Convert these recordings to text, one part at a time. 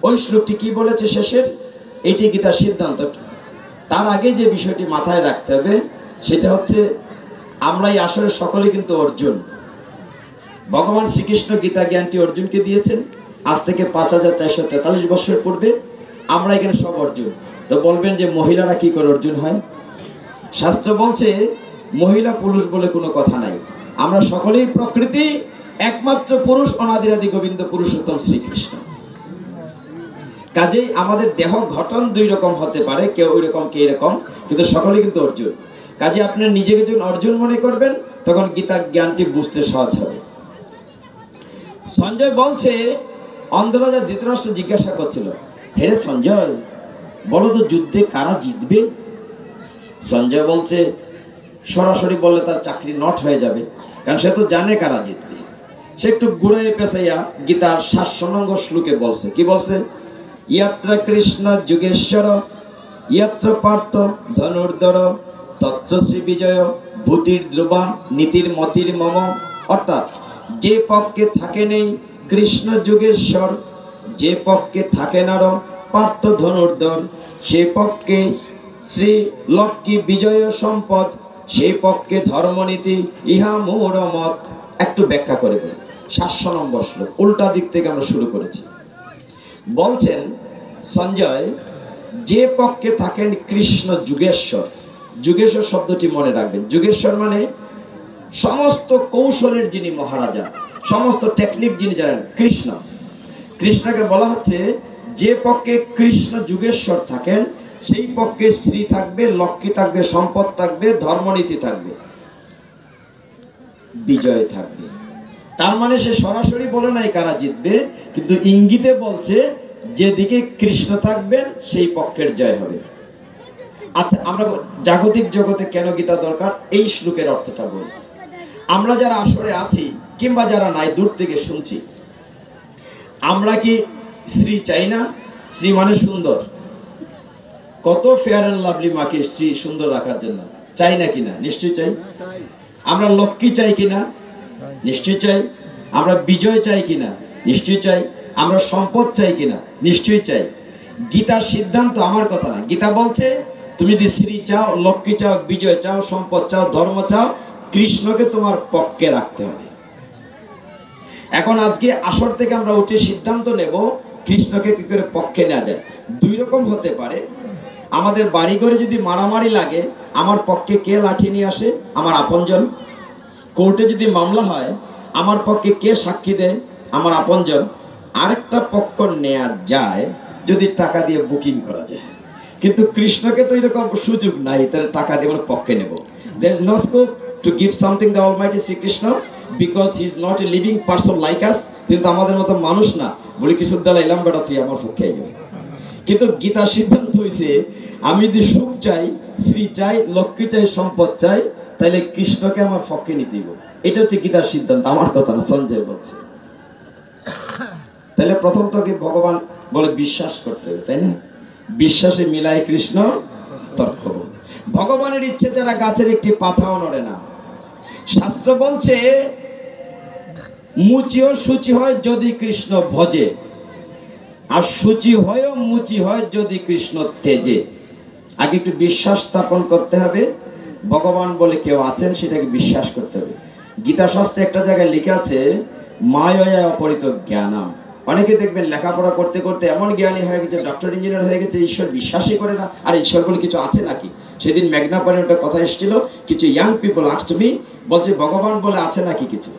ওই শ্লোকটি কি বলেছে শেষের, এটি গীতার সিদ্ধান্ত। তার আগে যে বিষয়টি মাথায় রাখতে হবে সেটা হচ্ছে আমরা এই আসলে সকলে কিন্তু অর্জুন। ভগবান শ্রীকৃষ্ণ গীতা জ্ঞানটি অর্জুনকে দিয়েছেন আজ থেকে 5443 বছর পূর্বে। আমরা এখানে সব অর্জুন। তো বলবেন যে মহিলারা কি করে অর্জুন হয়? শাস্ত্র বলছে মহিলা পুরুষ বলে কোনো কথা নাই, আমরা সকলেই প্রকৃতি, একমাত্র পুরুষ অনাদিরাদি গোবিন্দ পুরুষোত্তম শ্রীকৃষ্ণ। কাজেই আমাদের দেহ গঠন দুই রকম হতে পারে, কেউ ওই রকম কে এরকম, কিন্তু সকলেই কিন্তু অর্জুন। কাজে আপনি নিজেকে যখন অর্জুন মনে করবেন তখন গীতা জ্ঞানটি বুঝতে সহজ হবে। সঞ্জয় বলছে অন্ধরাজা ধৃতরাষ্ট্র জিজ্ঞাসা করছিল, হেরে সঞ্জয় বলো তো যুদ্ধে কারা জিতবে? সঞ্জয় বলছে সরাসরি বললে তার চাকরি নট হয়ে যাবে, কারণ সে তো জানে কারা জিতবে। সে একটু ঘুরাইয়ে পেঁচাইয়া গীতার 700 নং শ্লোকে বলছে, কি বলছে? ইয়াত্র কৃষ্ণ যুগেশ্বর ইয়াত্র পার্থ ধনুর্ধর তত্র শ্রী বিজয় ভূতির ধ্রুবা নীতির মতির মম। অর্থাৎ যে পক্ষে থাকে নেই কৃষ্ণ যুগেশ্বর, যে পক্ষে থাকে নার পার্থ ধনুর্ধর, সে পক্ষে শ্রী লক্ষ্মী বিজয় সম্পদ, সেই পক্ষে ধর্মনীতি ইহা মোর মত। একটু ব্যাখ্যা করে বলি। 700 নম্বর শ্লোক, উল্টা দিক থেকে আমরা শুরু করেছি। বলছেন সঞ্জয়, যে পক্ষে থাকেন কৃষ্ণ যুগেশ্বর। যুগেশ্বর শব্দটি মনে রাখবেন। যুগেশ্বর মানে সমস্ত কৌশলের যিনি মহারাজা, সমস্ত টেকনিক যিনি জানেন, কৃষ্ণ। কৃষ্ণকে বলা হচ্ছে যে পক্ষে কৃষ্ণ যুগেশ্বর থাকেন সেই পক্ষে শ্রী থাকবে, লক্ষ্মী থাকবে, সম্পদ থাকবে, ধর্মনীতি থাকবে, বিজয় থাকবে। তার মানে সে সরাসরি বলে নাই কারা জিতবে, কিন্তু ইঙ্গিতে বলছে যেদিকে কৃষ্ণ থাকবেন সেই পক্ষের জয় হবে। আচ্ছা, আমরা জাগতিক জগতে কেন গীতা দরকার এই শ্লোকের অর্থটা বলি। আমরা যারা আসরে আছি কিংবা যারা নাই দূর থেকে শুনছি, আমরা কি শ্রী চাই না? শ্রী মানে সুন্দর। কত ফেয়ার অ্যান্ড লাভলি মাকে শ্রী সুন্দর রাখার জন্য চাই না কিনা? নিশ্চয়ই চাই। আমরা লক্ষ্মী চাই কিনা? নিশ্চয়ই চাই। আমরা বিজয় চাই কিনা? নিশ্চয়ই চাই। আমরা সম্পদ চাই কিনা? নিশ্চয়ই চাই। গীতার সিদ্ধান্ত আমার কথা না, গীতা বলছে তুমি যদি শ্রী চাও, লক্ষ্মী চাও, বিজয় চাও, সম্পদ চাও, ধর্ম চাও, কৃষ্ণকে তোমার পক্ষে রাখতে হবে। এখন আজকে আসর থেকে আমরা উঠে সিদ্ধান্ত নেব কৃষ্ণকে কি করে পক্ষে নেওয়া যায়। দুই রকম হতে পারে। আমাদের বাড়িঘরে যদি মারামারি লাগে, আমার পক্ষে কে লাঠি নিয়ে আসে? আমার আপনজন। কোর্টে যদি মামলা হয়, আমার পক্ষে কে সাক্ষী দেয়? আমার আপনজন। আরেকটা পক্ষ নেওয়া যায় যদি টাকা দিয়ে বুকিং করা যায়, কিন্তু কৃষ্ণকে তো এরকম সুযোগ নাই তাহলে টাকা দিয়ে আমরা পক্ষে নেব। there is no scope to give something the Almighty Sri Krishna because he is not a living person like us. কিন্তু আমাদের মতো মানুষ না, বলি কিছু দ্বারা এলাম বেটা তুই আমার পক্ষে যাবে। কিন্তু গীতার সিদ্ধান্ত হয়েছে আমি যদি সুখ চাই, শ্রী চাই, লক্ষ্মী চাই, সম্পদ চাই, তাহলে কৃষ্ণকে আমার পক্ষে নিতে দিব। এটা হচ্ছে গীতার সিদ্ধান্ত, আমার কথা না, সঞ্জয় বলছে। তাহলে প্রথম তো কি ভগবান বলে বিশ্বাস করতে হবে, তাই না? বিশ্বাসে মিলাই কৃষ্ণ তর্ক। ভগবানের ইচ্ছে যারা গাছের একটি পাতাও নড়ে না। শাস্ত্র বলছে মুচি ও সূচি হয় যদি কৃষ্ণ ভজে, আর সূচি হয়ও মুচি হয় যদি কৃষ্ণ তেজে। আগে একটু বিশ্বাস স্থাপন করতে হবে ভগবান বলে কেউ আছেন, সেটাকে বিশ্বাস করতে হবে। গীতা শাস্ত্রে একটা জায়গায় লেখা আছে মায়া অপরিত জ্ঞানাম। অনেকে দেখবেন লেখাপড়া করতে করতে এমন জ্ঞানী হয়ে গেছে, ডক্টর ইঞ্জিনিয়ার হয়ে গেছে, ঈশ্বর বিশ্বাসই করে না। আর ঈশ্বর বলে কিছু আছে নাকি? সেদিন মেঘনা পারে একটা কথা এসেছিল, কিছু ইয়াং পিপল আস্কড মি, বলছে ভগবান বলে আছে নাকি কিছু?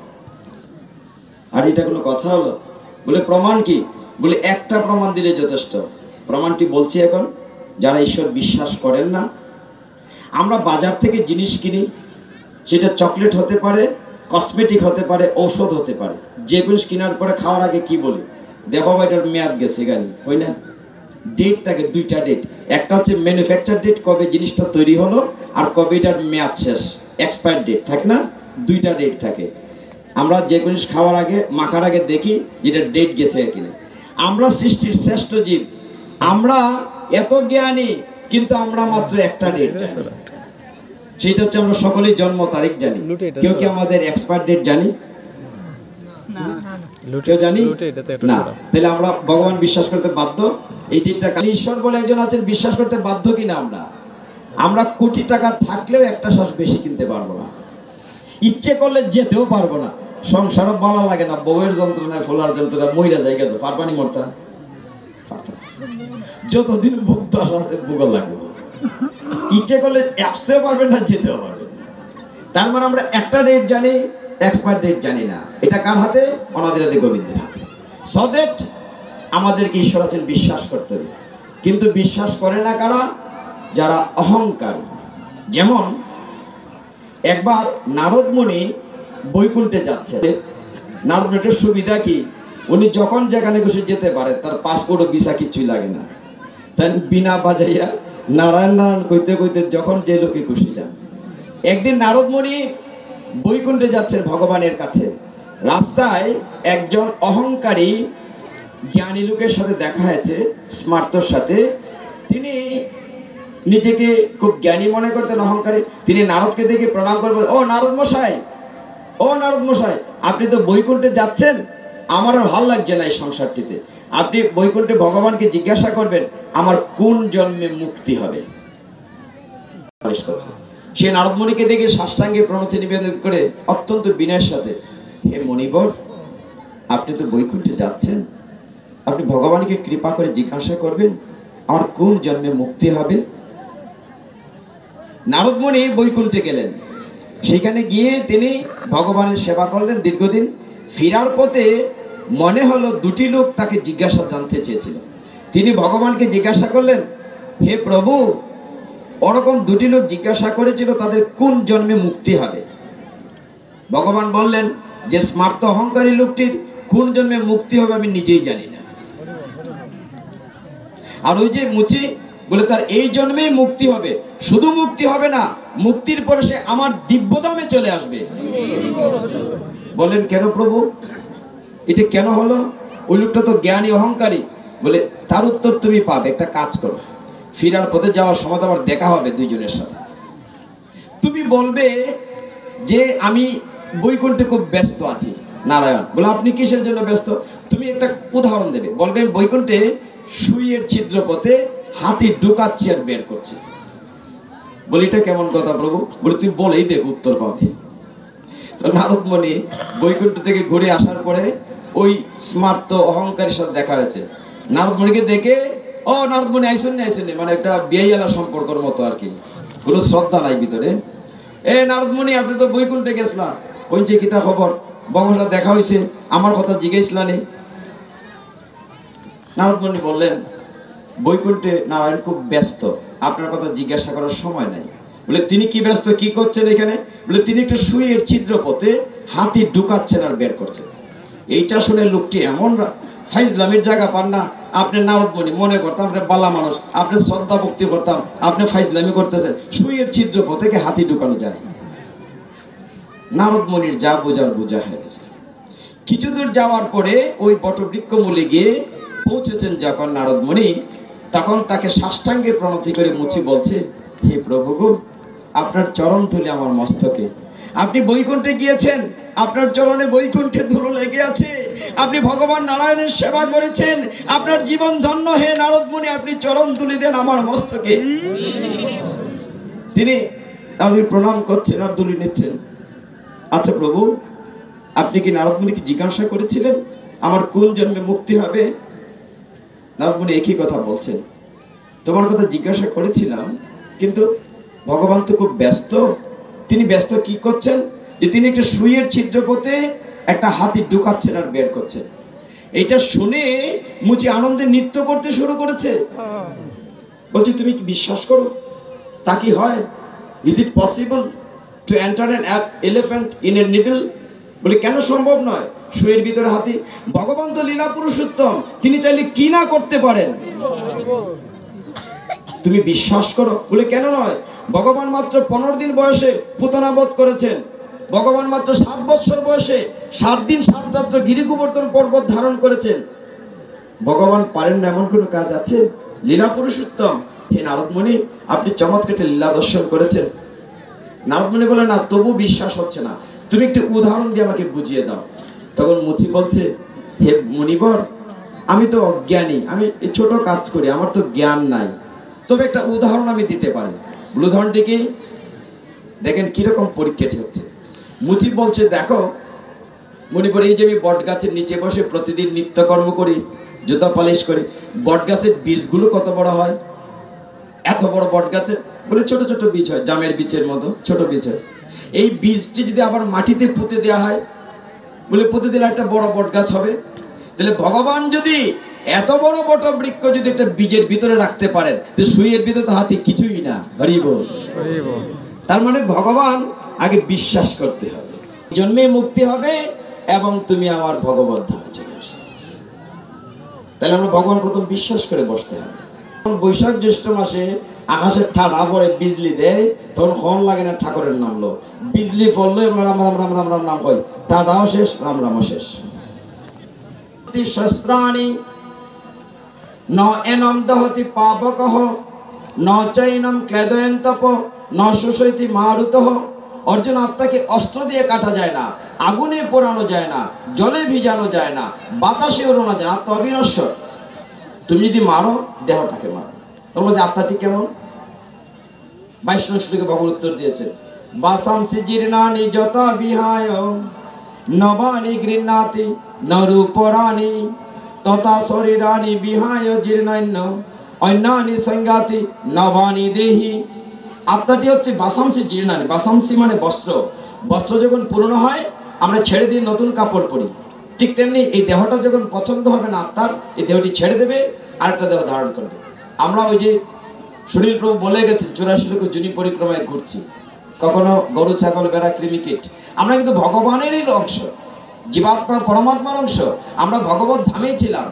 আর এটা কোনো কথা হলো? বলে প্রমাণ কি? বলে একটা প্রমাণ দিলে যথেষ্ট। প্রমাণটি বলছি এখন, যারা ঈশ্বর বিশ্বাস করেন না। আমরা বাজার থেকে জিনিস কিনি, সেটা চকলেট হতে পারে, কসমেটিক হতে পারে, ঔষধ হতে পারে। যে জিনিস কেনার পরে খাওয়ার আগে কি বলি? দেখো এটার মেয়াদ গেছে গাড়ি, হয় না? ডেট থাকে, দুইটা ডেট। একটা হচ্ছে ম্যানুফ্যাকচার ডেট, কবে জিনিসটা তৈরি হলো, আর কবে এটার মেয়াদ শেষ, এক্সপায়ার ডেট থাকে না? দুইটা ডেট থাকে। আমরা যে জিনিস খাওয়ার আগে, মাখার আগে দেখি যেটা ডেট গেছে কিনা। আমরা সৃষ্টির শ্রেষ্ঠ জীব, আমরা এত জ্ঞানী, কিন্তু আমরা মাত্র একটা ডেট জানি, সেটা হচ্ছে আমরা সকলেই জন্ম তারিখ জানি। কেউ কি আমাদের এক্সপায়ার ডেট জানি? কেউ জানি না? তাহলে আমরা ভগবান বিশ্বাস করতে বাধ্য। এই দিকটা ঈশ্বর বলে একজন আছেন, বিশ্বাস করতে বাধ্য কিনা? আমরা কোটি টাকা থাকলেও একটা শ্বাস বেশি কিনতে পারবো না, ইচ্ছে করলে যেতেও পারবো না। সংসারও ভালো লাগে না, বউয়ের যন্ত্রণায়, ফোলার যন্ত্রণা, মইরা জায়গা তো পারবানি মরতা, যতদিন বুক দশা আছে বুক লাগবে, ইচ্ছে করলে আসতেও পারবেন না, যেতেও পারবেন না। তার মানে আমরা একটা ডেট জানি, এক্সপায়ার ডেট জানি না। এটা কার হাতে? অনাদি আদি গোবিন্দের হাতে। সো দ্যাট আমাদেরকে ঈশ্বর আছেন বিশ্বাস করতে হবে। কিন্তু বিশ্বাস করে না কারা? যারা অহংকারী। যেমন একবার নারদ মুনি বৈকুণ্ঠে যাচ্ছে। নারদ মুনির সুবিধা কি? উনি যখন যেখানে খুশি যেতে পারে, তার পাসপোর্ট ও ভিসা কিছুই লাগে না। তাই বিনা বাজাইয়া নারায়ণ নারায়ণ কইতে কইতে যখন যে লোকে খুশি যান। একদিন নারদ মুনি বৈকুণ্ঠে যাচ্ছেন ভগবানের কাছে। রাস্তায় একজন অহংকারী জ্ঞানী লোকের সাথে দেখা হয়েছে, স্মার্তর সাথে। তিনি নিজেকে খুব জ্ঞানী মনে করতেন, অহংকারী। তিনি নারদকে দেখে প্রণাম করবেন, ও নারদ মশাই, ও নারদ মশাই, আপনি তো বৈকুণ্ঠে যাচ্ছেন, আমার আর ভালো লাগছে না এই সংসারটিতে। আপনি বৈকুণ্ঠে ভগবানকে জিজ্ঞাসা করবেন আমার কোন জন্মে মুক্তি হবে। সে নারদ মুনিকে দেখে সাষ্টাঙ্গে প্রণতি নিবেদন করে অত্যন্ত বিনয়ের সাথে, হে মণিবর, আপনি তো বৈকুণ্ঠে যাচ্ছেন, আপনি ভগবানকে কৃপা করে জিজ্ঞাসা করবেন আমার কোন জন্মে মুক্তি হবে। নারদ মুনি বৈকুণ্ঠে গেলেন। সেখানে গিয়ে তিনি ভগবানের সেবা করলেন দীর্ঘদিন। ফেরার পথে মনে হলো দুটি লোক তাকে জিজ্ঞাসা জানতে চেয়েছিল। তিনি ভগবানকে জিজ্ঞাসা করলেন, হে প্রভু, ওরকম দুটি লোক জিজ্ঞাসা করেছিল তাদের কোন জন্মে মুক্তি হবে। ভগবান বললেন যে স্মার্ত অহংকারী লোকটির কোন জন্মে মুক্তি হবে আমি নিজেই জানি না। আর ওই যে মুচি বলে তার এই জন্মেই মুক্তি হবে। শুধু মুক্তি হবে না, মুক্তির পরে সে আমার দিব্যধামে চলে আসবে। বলেন কেন প্রভু, এটা কেন হলো? ওই লোকটা তো জ্ঞানী অহংকারী। বলে তার উত্তর তুমি পাবে, একটা কাজ করো, ফিরার পথে যাওয়ার সময় আবার দেখা হবে দুইজনের সাথে। তুমি বলবে যে আমি বৈকুণ্ঠে খুব ব্যস্ত আছি। নারায়ণ বলে আপনি কিসের জন্য ব্যস্ত? তুমি একটা উদাহরণ দেবে, বলবে বৈকুণ্ঠে সুইয়ের ছিদ্র পথে হাতি ঢুকাচ্ছে আর বের করছে। বলি এটা কেমন কথা প্রভু? বলে তুমি বলেই দেব, উত্তর পাবে। তো নারদ মুনি বৈকুণ্ঠ থেকে ঘুরে আসার পরে ওই স্মার্ত অহংকারীর সাথে দেখা হয়েছে। নারদ মুনিকে দেখে, ও নারদ মুনি আইসুন নি, মানে একটা বিয়াইয়ালা সম্পর্কের মতো আর কি, কোনো শ্রদ্ধা নাই ভিতরে। এ নারদ মুনি, আপনি তো বৈকুণ্ঠে গেছিলাম, ওই যে কিতা খবর, বংশটা দেখা হয়েছে, আমার কথা জিজ্ঞেসলা নেই। নারদ মুনি বললেন, বৈকুণ্ঠে নারায়ণ খুব ব্যস্ত, আপনার কথা জিজ্ঞাসা করার সময় নাই। বলে তিনি কি ব্যস্ত, কি করছেন এখানে? বলে তিনি একটা সুইয়ের ছিদ্র পথে হাতি ঢুকাচ্ছেন আর বের করছেন। এইটা শুনে লোকটি এমন ফাইজলামির জায়গা পান না। আপনি নারদ মুনি মনে করতাম আপনি বালা মানুষ, আপনি শ্রদ্ধা ভক্তি করতাম, আপনি ফাইজলামি করতেছেন, সুইয়ের ছিদ্র পথে হাতি ঢুকানো যায়? নারদ মুনির যা বোঝার বোঝা হয়ে গেছে। কিছু দূর যাওয়ার পরে ওই বটবৃক্ষ মূলে গিয়ে পৌঁছেছেন যখন নারদ মুনি, তখন তাকে সাষ্টাঙ্গে প্রণতি করে মুচি বলছে, হে প্রভু গো, আপনার চরণ ধুলি আমার মস্তকে। আপনি বৈকুণ্ঠে গিয়েছেন, আপনার চরণে বৈকুণ্ঠের ধুলো লেগে আছে, আপনি ভগবান নারায়ণের সেবা করেছেন, আপনার জীবন ধন্য। হে নারদ মুনি, আপনি চরণ তুলি দেন আমার মস্তকে। তিনি তাদের প্রণাম করছেন আর তুলি নিচ্ছেন। আচ্ছা প্রভু, আপনি কি নারদ মুনিকে জিজ্ঞাসা করেছিলেন আমার কোন জন্মে মুক্তি হবে? নারদ মুনি একই কথা বলছেন, তোমার কথা জিজ্ঞাসা করেছিলাম, কিন্তু ভগবান তো খুব ব্যস্ত। তিনি ব্যস্ত কি করছেন? যে তিনি একটা সুইয়ের ছিদ্র পথে একটা হাতি ঢুকাচ্ছেন আর বের করছেন। এইটা শুনে মুচি আনন্দে নৃত্য করতে শুরু করেছে। বলছি তুমি কি বিশ্বাস করো তা কি হয়? Is it possible to enter an elephant in a needle? বলে কেন সম্ভব নয়, সুয়ের ভিতরে হাতি। ভগবান তো লীলা পুরুষোত্তম, তিনি চাইলে কি না করতে পারেন। তুমি বিশ্বাস করো? বলে কেন নয়, ভগবান মাত্র 15 দিন বয়সে পুতনা বধ করেছেন। ভগবান মাত্র 7 বছর বয়সে 7 দিন 7 রাত্র গিরি গোবর্ধন পর্বত ধারণ করেছেন। ভগবান পারেন না এমন কোনো কাজ আছে? লীলা পুরুষোত্তম। হে নারদ মুনি, আপনি চমৎকার লীলা দর্শন করেছেন। নারদ মুনি বলে, না তবু বিশ্বাস হচ্ছে না, তুমি একটু উদাহরণ দিয়ে আমাকে বুঝিয়ে দাও। তখন মুচি বলছে, হে মুনিবর, আমি তো অজ্ঞানী, আমি ছোট কাজ করি, আমার তো জ্ঞান নাই, তবে একটা উদাহরণ আমি দিতে পারি। উদাহরণটি কি দেখেন কিরকম পরীক্ষাটি হচ্ছে। মুচি বলছে, দেখো মণিপুর, এই যে আমি বট গাছের নিচে বসে প্রতিদিন নিত্যকর্ম করি, জুতা পালিশ করি, বট গাছের বীজগুলো কত বড় হয়, এত বড় বট গাছের, বলে ছোট ছোট বীজ হয়, জামের বীজের মতো ছোট বীজ হয়। এই বীজটি যদি আবার মাটিতে পুঁতে দেওয়া হয়, বলে পুঁতে দিলে একটা বড় বট গাছ হবে। তাহলে ভগবান যদি এত বড় বট বৃক্ষ যদি একটা বীজের ভিতরে রাখতে পারেন, তো সুইয়ের ভিতরে তো হাতে কিছুই না। হরি বল। তার মানে ভগবান আগে বিশ্বাস করতে হবে, জন্মে মুক্তি হবে এবং তুমি আমার ভগবত ধামে চলে আসো। তাহলে আমরা ভগবান প্রথম বিশ্বাস করে বসতে হবে। বৈশাখ জ্যৈষ্ঠ মাসে আকাশের ঠাডা পরে বিজলি দেয়, তখন হন লাগে না, ঠাকুরের নাম লো, বিজলি পড়লো এবং রাম রাম রাম রাম রাম নাম হয়, ঠাডাও শেষ, রাম রামও শেষ। শস্ত্রাণি ন এনম দহতি পাবকহ ন চৈনম ক্লেদয়ন্তপ ন সুশৈতি মারুতহ। অর্জুন, আত্মাকে অস্ত্র দিয়ে কাটা যায় না, আগুনে পোড়ানো যায় না, জলে ভিজানো যায় না, বাতাসে ওড়ানো যায় না, আত্মা অবিনশ্বর। তুমি যদি মারো, দেহটাকে মারো। তোমরা যে আত্মাটি কেমন? 22 শ্লোকে ভগবান উত্তর দিয়েছে, বাসাংসি জীর্ণানি যথা বিহায় নবানি গৃহ্ণাতি নরূপরাণি তথা শরীরানি বিহায় জীর্ণান্য অন্যানি সংজ্ঞাতি নবানি দেহি। আত্মাটি হচ্ছে বাসাংসি জীর্ণানি। বাসাংসি মানে বস্ত্র। বস্ত্র যখন পুরনো হয় আমরা ছেড়ে দিয়ে নতুন কাপড় পরি, ঠিক তেমনি এই দেহটা যখন পছন্দ হবে না আত্মার, এই দেহটি ছেড়ে দেবে, আরেকটা দেহ ধারণ করবে। আমরা ওই যে সুনীল প্রভু বলে গেছেন 84 লক্ষ জুনি পরিক্রমায় ঘুরছি, কখনো গরু ছাগল বেড়া কৃমিকীট। আমরা কিন্তু ভগবানেরই অংশ, জীবাত্মা পরমাত্মার অংশ। আমরা ভগবত ধামেই ছিলাম।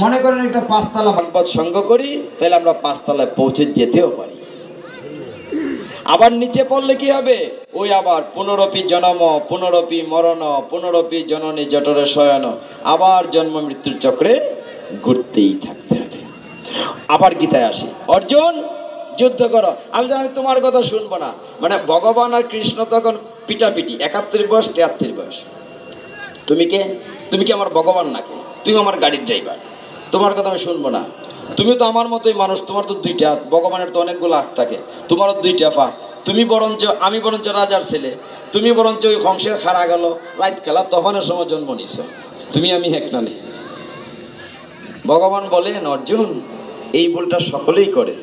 মনে করেন একটা 5 তলা ভগবত সঙ্গ করি, তাহলে আমরা 5 তলায় পৌঁছে যেতেও পারি। আবার নিচে পড়লে কি হবে? ওই আবার পুনরপি জনম পুনরপি মরণ পুনরপি জননী জঠরে শয়ন, আবার জন্ম মৃত্যুর চক্রে ঘুরতেই থাকতে হবে। আবার গীতায় আসি, অর্জুন যুদ্ধ করো। আমি তোমার কথা শুনবো না। মানে ভগবান আর কৃষ্ণ তখন পিটাপিটি, 71 বয়স 73 বয়স। তুমি কে? তুমি কি আমার ভগবান নাকি? তুমি আমার গাড়ির ড্রাইভার, তোমার কথা আমি শুনবো না। তুমি তো আমার মতোই মানুষ, তোমার তো 2টা হাত, ভগবানের তো অনেকগুলো হাত থাকে, তোমারও 2টা পা। তুমি বরঞ্চ, আমি বরঞ্চ রাজার ছেলে, তুমি বরঞ্চ ওই কংসের খাড়া গেল রাত খেলা তখনের সময় জন্ম নিছ, তুমি আমি এক নানি। ভগবান বলেন, অর্জুন এই ভুলটা সকলেই করে।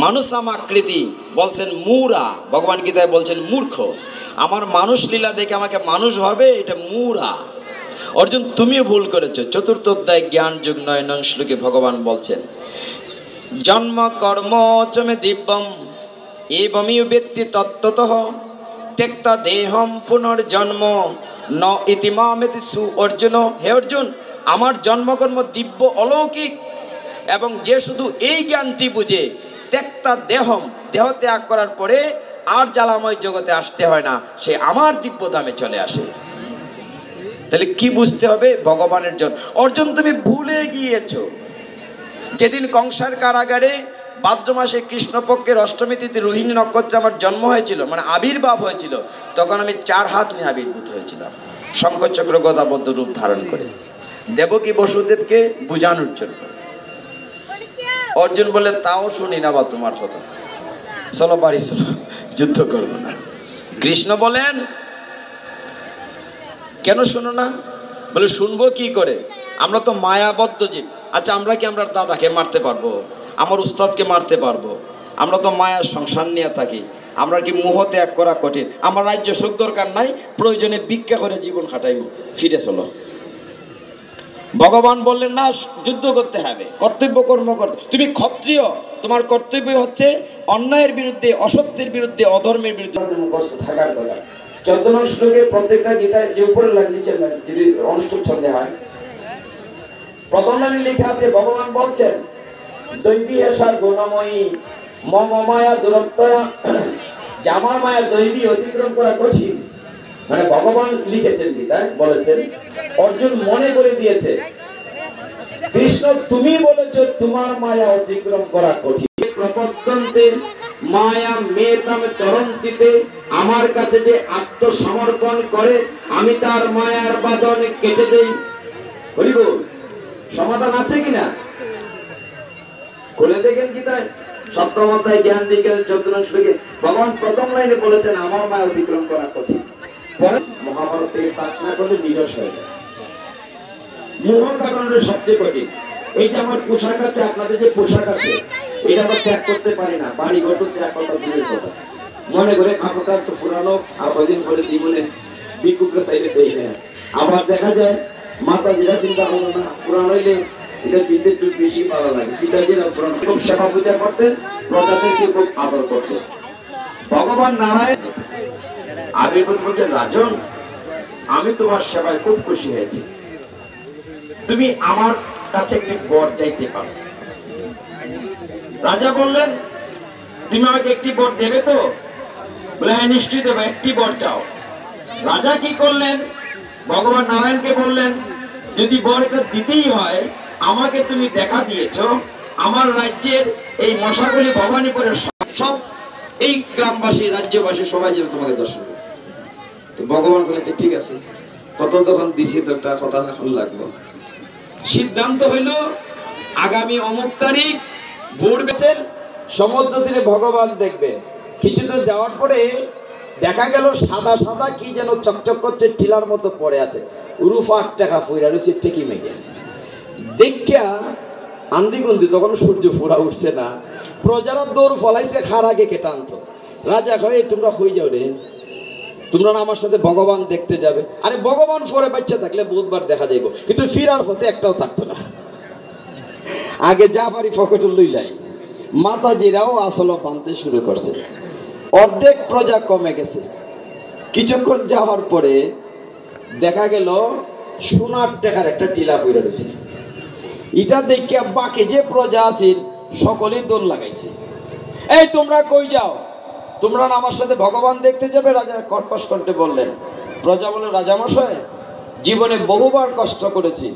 মানুষ আকৃতি বলছেন মূরা, ভগবান গীতায় বলছেন মূর্খ। আমার মানুষ লীলা দেখে আমাকে মানুষ ভাবে, এটা মূরা। অর্জুন তুমিও ভুল করেছো। 4th অধ্যায় জ্ঞান যোগ 9 নং শ্লোকে ভগবান বলছেন, জন্ম কর্ম চমে দিব্যম এবমিউ ব্যক্তি তত্ত্বতঃ ত্যক্তা দেহম পুনর্জন্ম ন ইতিমামেতি সু। অর্জুন, হে অর্জুন, আমার জন্মকর্ম দিব্য অলৌকিক, এবং যে শুধু এই জ্ঞানটি বুঝে ত্যক্তা দেহম, দেহ ত্যাগ করার পরে আর জ্বালাময় জগতে আসতে হয় না, সে আমার দিব্য ধামে চলে আসে। তাহলে কি বুঝতে হবে? ভগবানের জন্য। অর্জুন তুমি ভুলে গিয়েছো, যেদিন কংসার কারাগারে ভাদ্র মাসে কৃষ্ণপক্ষের অষ্টমী তিথি রোহিণী নক্ষত্রে আমার জন্ম হয়েছিল, মানে আবির্ভাব হয়েছিল, তখন আমি 4 হাত নিয়ে আবির্ভূত হয়েছিলাম, শঙ্খচক্র গদাবদ্ধ রূপ ধারণ করে, দেবকী বসুদেবকে বুঝানোর জন্য। অর্জুন বলে, তাও শুনি না বা তোমার কথা, চলো বাড়ি চলো, যুদ্ধ করবো না। কৃষ্ণ বলেন, কেন শুনো না? বলে, শুনবো কি করে, আমরা তো মায়াবদ্ধ জীব। আচ্ছা, আমরা কি আমরা দাদাকে মারতে পারবো? আমার উস্তাদকে মারতে পারবো? আমরা তো মায়ার সংসার নিয়ে থাকি, আমরা কি মোহ ত্যাগ করা কঠিন? আমার রাজ্য সুখ দরকার নাই, প্রয়োজনে ভিক্ষা করে জীবন খাটাইব, ফিরে চলো। ভগবান বললেন, না, যুদ্ধ করতে হবে, কর্তব্য কর্ম করতে। তুমি ক্ষত্রিয়, তোমার কর্তব্য হচ্ছে অন্যায়ের বিরুদ্ধে, অসত্যের বিরুদ্ধে, অধর্মের বিরুদ্ধে থাকার কথা। 14 নং শ্লোকে প্রত্যেকটা গীতায় যে উপরে নিচে যদি অনুষ্ঠুপ ছন্দে হয়, প্রথম লাইনে লেখা আছে, ভগবান বলছেন, দৈবী এসা গুণময়ী মম মায়া দূরত্বয়া, যে আমার মায়া দৈবী অতিক্রম করা কঠিন। মানে ভগবান লিখেছেন গীতায়, বলেছেন, অর্জুন মনে করে দিয়েছে, কৃষ্ণ তুমি বলেছো তোমার মায়া অতিক্রম করা কঠিন। প্রপদ্যন্তে মায়া মেতাম তরন্তিতে, আমার কাছে যে আত্মসমর্পণ করে আমি তার মায়ার বাঁধন কেটে দেই। হরি বল। সমাধান আছে কিনা খুলে দেখেন গীতায় সপ্তম অধ্যায় জ্ঞান বিজ্ঞানের 14 শ্লোকে ভগবান প্রথম লাইনে বলেছেন আমার মায়া অতিক্রম করা কঠিন। পরে মহাভারত থেকে কাজ না করলে নিরস হয়ে যায়। মোহ কারণের সবচেয়ে কঠিন। এই যে আমার পোশাক আছে, আপনাদের যে পোশাক আছে, এটা আমরা ত্যাগ করতে পারি না। বাড়ি ঘর তো ত্যাগ করা দূরের কথা। মনে করে কাপড়টা তো ফুরানো, আর কয়দিন পরে জীবনে বিকুকে চাইলে দেই না। আবার দেখা যায় মাতা যেটা চিন্তা করো না, পুরানো হইলে এটা চিনতে একটু বেশি ভালো লাগে। সীতাজিরা পুরানো খুব সেবা পূজা করতেন, প্রজাদেরকে খুব আদর করতেন। ভগবান নারায়ণ আবির্ভূত বলছেন, রাজন আমি তোমার সেবায় খুব খুশি হয়েছি, তুমি আমার কাছে একটি বর চাইতে পারো। রাজা বললেন, তুমি আমাকে একটি বর দেবে তো? বলে, হ্যাঁ নিশ্চয়ই দেবো, একটি বর চাও। রাজা কি করলেন, ভগবান নারায়ণকে বললেন, যদি বর এটা দিতেই হয়, আমাকে তুমি দেখা দিয়েছো, আমার রাজ্যের এই মশাগলি ভবানীপুরের সব এই গ্রামবাসী রাজ্যবাসী সবাই যেন তোমাকে দর্শন করে। তো ভগবান বলেছে, ঠিক আছে, কত তখন দিছি তো একটা কথা এখন লাগলো। সিদ্ধান্ত হইল আগামী অমুক তারিখ ভোর বেচেন সমুদ্র তীরে ভগবান দেখবেন। কিছুদূর যাওয়ার পরে দেখা গেল সাদা সাদা কি যেন চকচক করছে, টিলার মতো পড়ে আছে। রুফার টাকা ফুইরা রুসির ঠেকি মেঘে দেখিয়া আন্দিগুন্দি, তখন সূর্য ফুরা উঠছে না। প্রজারা দৌড় ফলাইছে, খারাগে কেটে আনতো। রাজা কয়, তোমরা হয়ে যাও রে, তোমরা না আমার সাথে ভগবান দেখতে যাবে? আরে ভগবান ফরে বাচ্চা থাকলে বুধবার দেখা যাইব, কিন্তু ফিরার পথে একটাও থাকতো না। আগে যা পারি পকেটে লইলাই। মাতাজিরাও আসলে বানতে শুরু করছে, অর্ধেক প্রজা কমে গেছে। কিছুক্ষণ যাওয়ার পরে দেখা গেল সোনার টাকার একটা টিলা ফিরে রয়েছে। এটা দেখিয়া বাকি যে প্রজা আছে সকলেই দৌড় লাগাইছে, এই তোমরা কই যাও, তোমরা না আমার সাথে ভগবান দেখতে যাবে? রাজা কর্কশ কণ্ঠে বললেন। প্রজা বলে, রাজামশাই জীবনে বহুবার কষ্ট করেছি,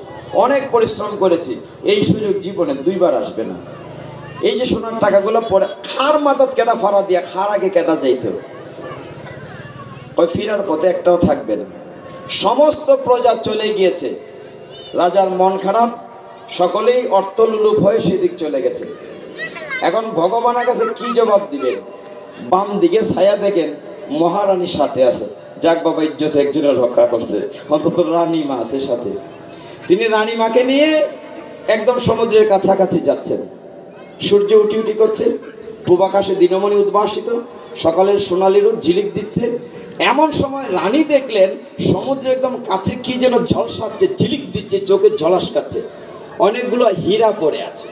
অনেক পরিশ্রম করেছি, এই সুযোগ জীবনে দুইবার আসবে না। এই যে সোনার টাকাগুলো পড়ে খার মাথাত কেটা ফাড়া দিয়া খার আগে কেটা যাইতো, ওই ফিরার পথে একটাও থাকবে না। সমস্ত প্রজা চলে গিয়েছে। রাজার মন খারাপ, সকলেই অর্থলুলুপ হয়ে সেদিক চলে গেছে। এখন ভগবানের কাছে কি জবাব দিবেন? বাম দিকে ছায়া দেখেন মহারানীর সাথে আছে। যাক বাবা, ইজ্জত একজনের রক্ষা করছে, অন্তত রানীমা আছে সাথে। তিনি রানীমাকে নিয়ে একদম সমুদ্রের কাছাকাছি যাচ্ছেন। সূর্য উঠি উঠি করছে, পূবাকাশে দিনমণি উদ্ভাসিত, সকালের সোনালি রোদ ঝিলিক দিচ্ছে। এমন সময় রানী দেখলেন সমুদ্রের একদম কাছে কি যেন ঝলসাচ্ছে, ঝিলিক দিচ্ছে, চোখে ঝলসকাচ্ছে, অনেকগুলো হীরা পড়ে আছে।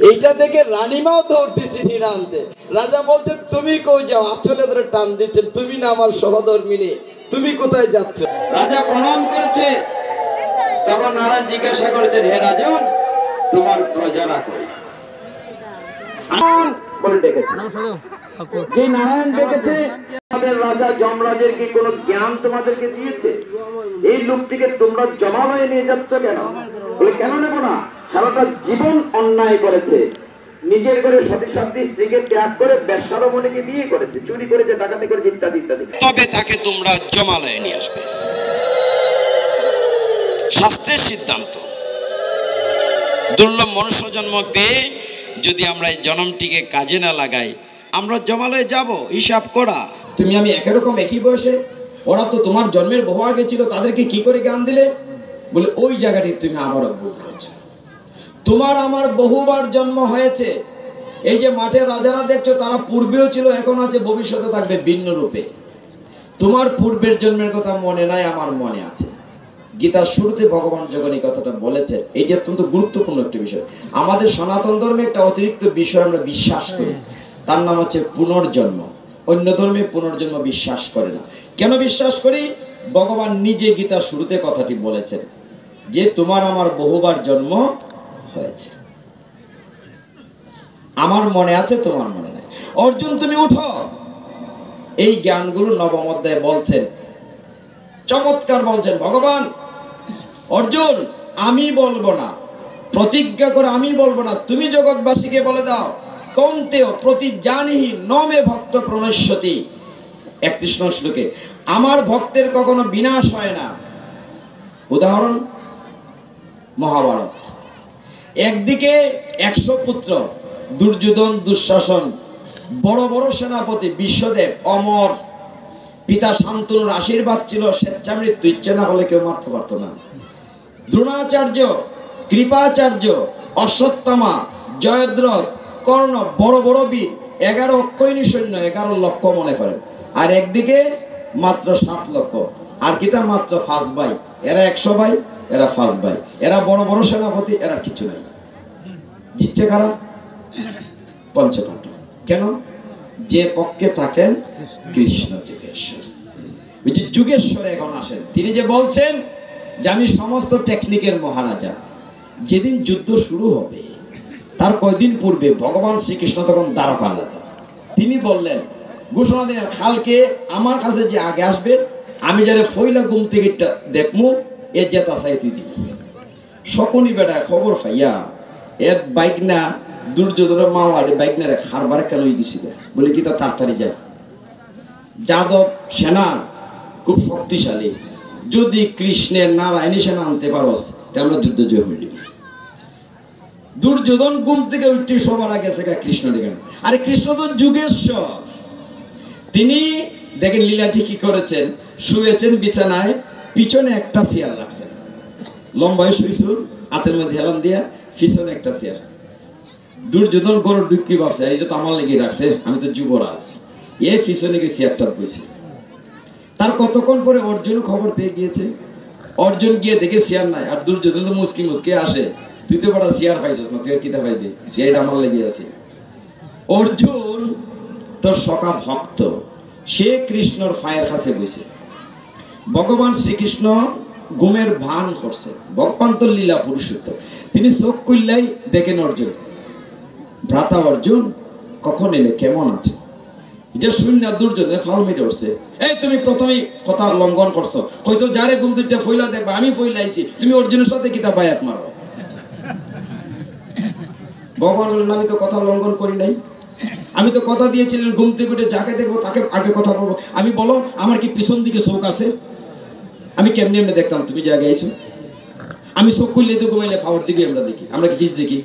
এইটা দেখে রানীমাও দৌড় দিচ্ছে হীরা আনতে। রাজা বলছে, তুমি কই যাও? আঁচলে ধরে টান দিচ্ছেন, তুমি না আমার সহধর্মিনী, তুমি কোথায় যাচ্ছ? রাজা প্রণাম করেছে। তখন নারায়ণ জিজ্ঞাসা করেছেন, হে রাজন, তোমার প্রজারা কই? বলে ডেকেছে। যে নারায়ণ ডেকেছে, আমাদের রাজা যমরাজের কি কোনো জ্ঞান তোমাদেরকে দিয়েছে? এই লোকটিকে তোমরা জমালয়ে নিয়ে যাচ্ছ কেন? বলে, কেন নেব না, সারাটা জীবন অন্যায় করেছে, নিজের ঘরে সতী সাথী স্ত্রীকে ত্যাগ করে বেশ্যারমণিকে বিয়ে করেছে, চুরি করেছে, ডাকাতি করেছে, ইত্যাদি ইত্যাদি। তবে তাকে তোমরা জমালয়ে নিয়ে আসবে। শাস্ত্রের সিদ্ধান্ত, দুর্লভ মনুষ্য জন্ম পেয়ে যদি আমরা এই জন্মটিকে কাজে না লাগাই, আমরা জমালয়ে যাব। হিসাব করা, তুমি আমি একই রকম, একই বয়সে, ওরা তো তোমার জন্মের বহু আগে ছিল, তাদেরকে কি করে জ্ঞান দিলে? বলে, ওই জায়গাটি তুমি আমারও ভুল করছো। তোমার আমার বহুবার জন্ম হয়েছে। এই যে মাঠের রাজারা দেখছো, তারা পূর্বেও ছিল, এখন আছে, ভবিষ্যতে থাকবে ভিন্ন রূপে। তোমার পূর্বের জন্মের কথা মনে নাই, আমার মনে আছে। গীতার শুরুতে ভগবান যখন এই কথাটা বলেছেন, এটি অত্যন্ত গুরুত্বপূর্ণ একটি বিষয়। আমাদের সনাতন ধর্মে একটা অতিরিক্ত বিষয় আমরা বিশ্বাস করি, তার নাম হচ্ছে পুনর্জন্ম। অন্য ধর্মে পুনর্জন্ম বিশ্বাস করে না। কেন বিশ্বাস করি? ভগবান নিজে গীতার শুরুতে কথাটি বলেছেন যে তোমার আমার বহুবার জন্ম হয়েছে, আমার মনে আছে, তোমার মনে নাই। অর্জুন, তুমি উঠো। এই জ্ঞানগুলো নবম অধ্যায়ে বলছেন, চমৎকার বলছেন ভগবান। অর্জুন, আমি বলবো না, প্রতিজ্ঞা করে আমি বলবো না, তুমি জগৎবাসীকে বলে দাও। কৌন্তেয় প্রতিজানিহি নমে ভক্ত প্রণশ্যতি। 31 শ্লোকে, আমার ভক্তের কখনো বিনাশ হয় না। উদাহরণ, মহাভারত। একদিকে 100 পুত্র, দুর্যোধন, দুঃশাসন, বড় বড় সেনাপতি, বিশ্বদেব, অমর, পিতা শান্তনুর আশীর্বাদ ছিল, স্বেচ্ছামৃত্যু, ইচ্ছে না হলে কেউ মারতে পারত না। দ্রোণাচার্য, কৃপাচার্য, অশ্বত্থামা, জয়দ্রথ, কর্ণ, বড় বড় বীর, 11 অক্ষয়ণী সৈন্য, 11 লক্ষ মনে করেন। আর একদিকে মাত্র 7 লক্ষ। আর কিতা মাত্র 5 ভাই, এরা 100 ভাই, এরা 5 ভাই, এরা বড় বড় সেনাপতি, এরা কিছু নাই। জিতছে কারা? পঞ্চপাণ্ডব। কেন? যে পক্ষে থাকেন কৃষ্ণ যুগেশ্বর। ওই যে যুগেশ্বর এখন আসেন, তিনি যে বলছেন যে আমি সমস্ত টেকনিকের মহারাজা। যেদিন যুদ্ধ শুরু হবে তার কয়দিন পূর্বে ভগবান শ্রীকৃষ্ণ তখন দ্বারকা রাজা, তিনি বললেন, ঘোষণা দিলেন, কালকে আমার কাছে যে আগে আসবে আমি যারা ফইলা ঘুম থেকে দেখমু এ জেতা চাই তুই দিবি। শকুনি বেটা খবর পাইয়া এর বাইক না দুর্যোধনের মাওয়ারে বাইক না রে হারবার কেন গেছিল, বলে কি তা তাড়াতাড়ি যায়। যাদব সেনা খুব শক্তিশালী, যদি কৃষ্ণের নারায়ণী সেনা আনতে পারস তা আমরা যুদ্ধ জয় হইল। দুর্যোধন ঘুম থেকে উঠতে সবার আগে আছে কৃষ্ণ ডেকে। আরে কৃষ্ণ তো যুগেশ্বর, তিনি দেখেন লীলা ঠিকই করেছেন, শুয়েছেন বিছানায়, পিছনে একটা চেয়ার রাখছেন, লম্বায় শুয়েছুন, হাতের মধ্যে হেলান দিয়া, পিছনে একটা চেয়ার। দুর্যোধন গরু ঢুকি ভাবছে, আর এটা তো আমার লেগে রাখছে, আমি তো যুবরাজ, এ পিছনে গিয়ে চেয়ারটা বসে। তার কতক্ষণ পরে অর্জুন খবর পেয়ে গিয়েছে, অর্জুন গিয়ে দেখে চেয়ার নাই, আর দুর্যোধন তো মুসকি মুসকি আসে, তুই তো বড় চেয়ার পাইছিস না, তুই আর কিতা পাইবি, চেয়ারটা আমার লেগে আছে। অর্জুন তোর সখা ভক্ত, সে কৃষ্ণর ফায়ের কাছে বসে। ভগবান শ্রীকৃষ্ণ ঘুমের ভান করছে, ভগবান তো লীলা পুরুষোত্তম, তিনি চোখ খুললেই দেখেন অর্জুন, ভ্রাতা অর্জুন কখন এলে, কেমন আছে? এটা শূন্য দুর্যোধনে ফাল মেরে উঠছে, এই তুমি প্রথমেই কথা লঙ্ঘন করছো, কইছো যারে ঘুম দুইটা ফইলা দেখবা, আমি ফইলাইছি, তুমি অর্জুনের সাথে কিতা বায়াত মারো। ভগবান বললেন, আমি তো কথা লঙ্ঘন করি নাই, আমি তো কথা দিয়েছিলেন ঘুম থেকে উঠে যাকে দেখবো তাকে আগে কথা বলবো। আমি বলো আমার কি পিছন দিকে চোখ আছে? আমি কেমনি এমনি দেখতাম তুমি যে আগে আইছো? আমি চোখ খুললে তো ঘুমাইলে ফাওয়ার দিকে আমরা দেখি, আমরা কি পিছ দেখি?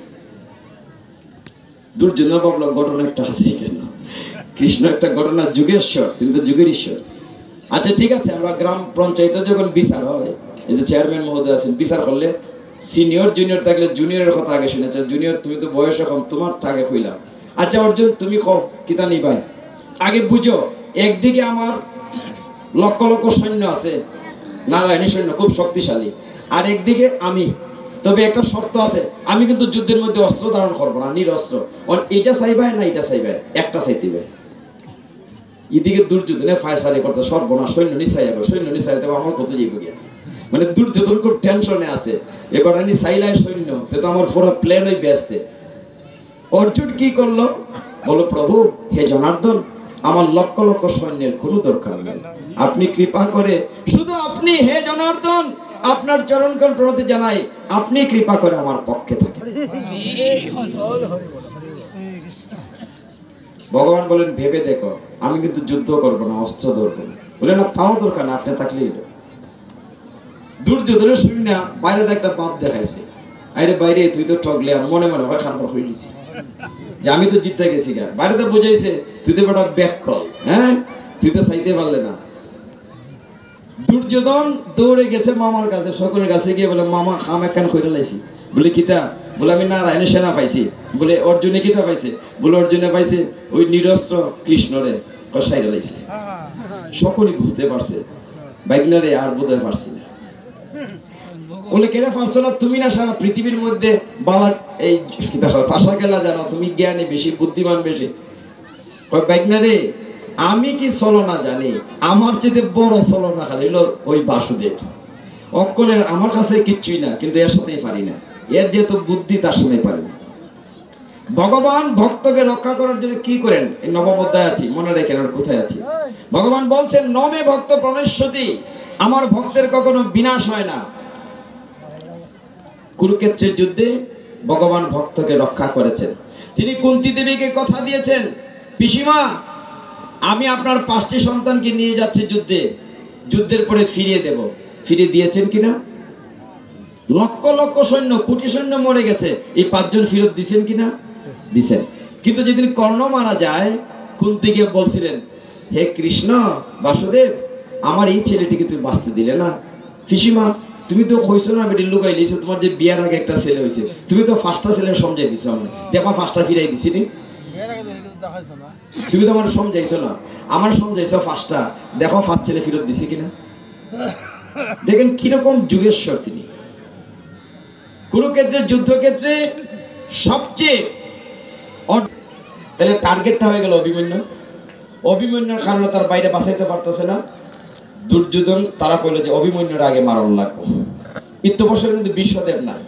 দুর্যোধন ভাবলো ঘটনা একটা আছে কেন, কৃষ্ণ একটা ঘটনা যুগেশ্বর, তিনি তো যুগের ঈশ্বর। আচ্ছা ঠিক আছে, আমরা গ্রাম পঞ্চায়েতে যখন বিচার হয়, এই যে চেয়ারম্যান মহোদয় আছেন, বিচার করলে সিনিয়র জুনিয়র থাকলে জুনিয়রের কথা আগে শুনেছে, জুনিয়র তুমি তো বয়সে কম, তোমার আগে কইলাম। আচ্ছা অর্জুন তুমি কও কিতা নি ভাই, আগে বুঝো, একদিকে আমার লক্ষ লক্ষ সৈন্য আছে, নারায়ণী সৈন্য খুব শক্তিশালী, আর একদিকে আমি, তবে একটা শর্ত আছে, আমি কিন্তু যুদ্ধের মধ্যে অস্ত্র ধারণ করবো না, নিরস্ত্র। এটা চাইবাই না এটা চাইবাই, একটা চাইতে। এদিকে দুর্যোধনে ফায়সালি করতে সর্বনা, সৈন্য নিচাই যাবে, সৈন্য নিচাই দেবো, আমার কত যাইব গিয়া, মানে দুর্যোধন খুব টেনশনে আছে, এবার আমি চাইলাই সৈন্য, তো আমার পুরো প্লেন ওই ব্যস্তে। অর্জুন কি করলো, বলো প্রভু হে জনার্দন, আমার লক্ষ লক্ষ সৈন্যের কোনো দরকার নেই, আপনি কৃপা করে, শুধু আপনি হে জনার্দন আপনার চরণকণ প্রণতি জানাই, আপনি কৃপা করে আমার পক্ষে থাকেন। ভগবান বলেন ভেবে দেখো, আমি কিন্তু যুদ্ধ করবো না, অস্ত্র ধরবো না। বলে না তাও দরকার না, আপনি থাকলেই। দুর্যোধনের শুনি না বাইরে একটা বাপ দেখাইছে, আরে বাইরে তুই তো ঠকলে, আর মনে মনে হয় খাবার হয়ে গেছি যে আমি তো জিততে গেছি গা, বাইরে বুঝাইছে তুই তো বেটা ব্যাক কল, হ্যাঁ তুই তো চাইতে পারলে না। দুর্যোধন দৌড়ে গেছে মামার কাছে, সকলের কাছে গিয়ে বলে মামা খাম একখান কইরা লাইছি। বলে কিতা? বলে আমি নারায়ণের সেনা পাইছি। বলে অর্জুনে কিতা পাইছে? বলে অর্জুনে পাইছে ওই নিরস্ত্র কৃষ্ণরে কষাইরা লাইছে। সকলই বুঝতে পারছে বাইকনারে আর বোধহয় পারছি না। বলে কেন পারছো না? তুমি না সারা পৃথিবীর মধ্যে বালা এই পাশা খেলা জানো, তুমি জ্ঞানী বেশি, বুদ্ধিমান বেশি। বাইকনারে আমি কি ছলনা জানি, আমার চেয়ে বড় ছলনা খালি হলো ওই বাসুদেব। অক্ষরের আমার কাছে কিচ্ছুই না, কিন্তু এর সাথেই পারি না, এর যেহেতু বুদ্ধি তার সাথে পারি না। ভগবান ভক্তকে রক্ষা করার জন্য কি করেন? এই নবম অধ্যায় আছি, মনে রেখেন আর কোথায় আছি। ভগবান বলছেন নমে ভক্ত প্রণশ্যতি, আমার ভক্তের কখনো বিনাশ হয় না। কুরুক্ষেত্রের যুদ্ধে ভগবান ভক্তকে রক্ষা করেছেন। তিনি কুন্তী দেবীকে কথা দিয়েছেন, পিসিমা আমি আপনার 5টি সন্তানকে নিয়ে যাচ্ছি যুদ্ধে, যুদ্ধের পরে ফিরিয়ে দেব। ফিরিয়ে দিয়েছেন কিনা? লক্ষ লক্ষ সৈন্য, কোটি সৈন্য মরে গেছে, এই 5 জন ফেরত দিছেন কিনা? দিছেন। কিন্তু যেদিন কর্ণ মারা যায়, কুন্তিকে বলছিলেন, হে কৃষ্ণ বাসুদেব, আমার এই ছেলেটিকে তুমি বাঁচতে দিলে না। পিসিমা, তুমি তো কইছো না বেটি লুকাই লিয়েছো, তোমার যে বিয়ার আগে একটা ছেলে হয়েছে, তুমি তো 5টা ছেলে সমঝাই দিছো। আমরা দেখো 5টা ফিরাই দিছি নি, তুমি তো আমার সমঝাইছো না, আমার সমঝাইছো 5টা, দেখো 5 ছেলে ফেরত দিছি কিনা। দেখেন কিরকম যুগেশ্বর তিনি। কুরুক্ষেত্রের যুদ্ধক্ষেত্রে সবচেয়ে তাহলে টার্গেটটা হয়ে গেল অভিমন্যু। অভিমন্যুর কারণে তার বাইরে বাঁচাইতে পারতেছে না। দুর্যোধন তারা কইল যে অভিমন্যুর আগে মারণ লাগবে। ইত্যবসরে কিন্তু বিশ্বদেব নাই।